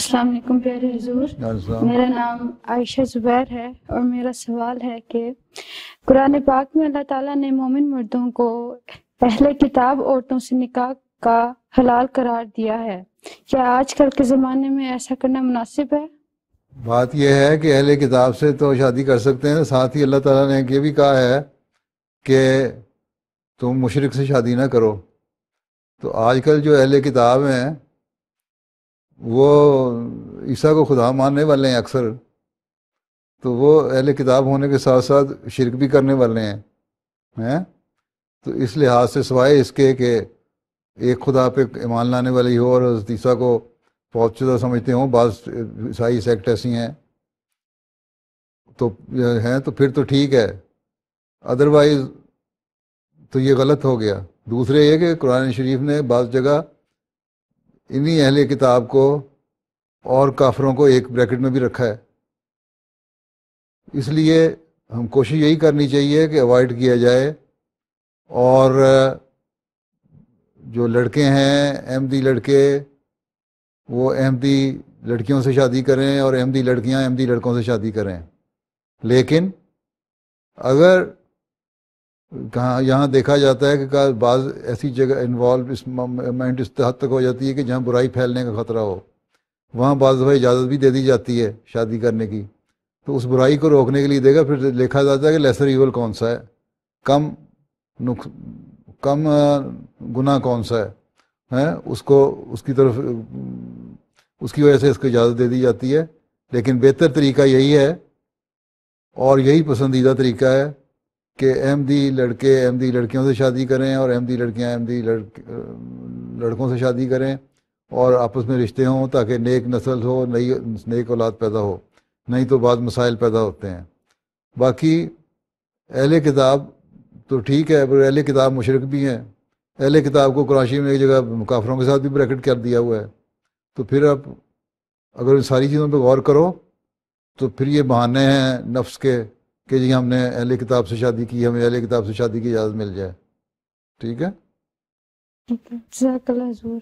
السلام علیکم پیارے حضور، میرا نام عائشہ زبیر ہے اور میرا سوال ہے کہ قرآن پاک میں اللہ تعالیٰ نے مومن مردوں کو اہل کتاب عورتوں سے نکاح کا حلال قرار دیا ہے، کیا آج کل کے زمانے میں ایسا کرنا مناسب ہے؟ بات یہ ہے کہ اہل کتاب سے تو شادی کر سکتے ہیں، ساتھ ہی اللہ تعالیٰ نے یہ بھی کہا ہے کہ تم مشرک سے شادی نہ کرو۔ تو آج کل جو اہل کتاب ہیں وہ عیسیٰ کو خدا ماننے والے ہیں اکثر، تو وہ اہل کتاب ہونے کے ساتھ ساتھ شرک بھی کرنے والے ہیں۔ تو اس لحاظ سے سوائے اس کے کہ ایک خدا پہ ایمان لانے والی ہو اور حضرت عیسیٰ کو بہت چیزیں سمجھتے ہوں، بعض عیسائی سیکٹ ایسی ہیں تو پھر تو ٹھیک ہے، ادروائز تو یہ غلط ہو گیا۔ دوسرے یہ کہ قرآن شریف نے بعض جگہ انہی اہل کتاب کو اور کافروں کو ایک بریکٹ میں بھی رکھا ہے، اس لیے ہم کوشش یہی کرنی چاہیے کہ اوائڈ کیا جائے، اور جو لڑکے ہیں احمدی لڑکے وہ احمدی لڑکیوں سے شادی کریں اور احمدی لڑکیاں احمدی لڑکوں سے شادی کریں، لیکن اگر یہاں دیکھا جاتا ہے کہ بعض ایسی جگہ انوالومنٹ اس حد تک ہو جاتی ہے کہ جہاں برائی پھیلنے کا خطرہ ہو، وہاں بعض دفعہ اجازت بھی دے دی جاتی ہے شادی کرنے کی، تو اس برائی کو روکنے کے لیے دے گا، پھر دیکھا جاتا ہے کہ لیسر ایول کون سا ہے، کم گناہ کون سا ہے، اس کو اس کی طرف اس کی وجہ سے اس کو اجازت دے دی جاتی ہے۔ لیکن بہتر طریقہ یہی ہے اور یہی پسندیدہ طریقہ ہے کہ احمدی لڑکے احمدی لڑکیوں سے شادی کریں اور احمدی لڑکیاں احمدی لڑکوں سے شادی کریں، اور آپس میں رشتے ہوں تاکہ نیک نسل ہو، نیک اولاد پیدا ہو، نہیں تو بعض مسائل پیدا ہوتے ہیں۔ باقی اہل کتاب تو ٹھیک ہے، پر اہل کتاب مشرک بھی ہیں۔ اہل کتاب کو قرآن شریف میں ایک جگہ کافروں کے ساتھ بھی بریکٹ کر دیا ہوا ہے، تو پھر اب اگر ان ساری چیزوں پہ غور کرو تو پھر یہ بہانے ہیں نفس کے کہ جی ہم نے اہل کتاب سے شادی کی، ہمیں اہل کتاب سے شادی کی اجازت مل جائے۔ ٹھیک ہے، جزاک اللہ حضور۔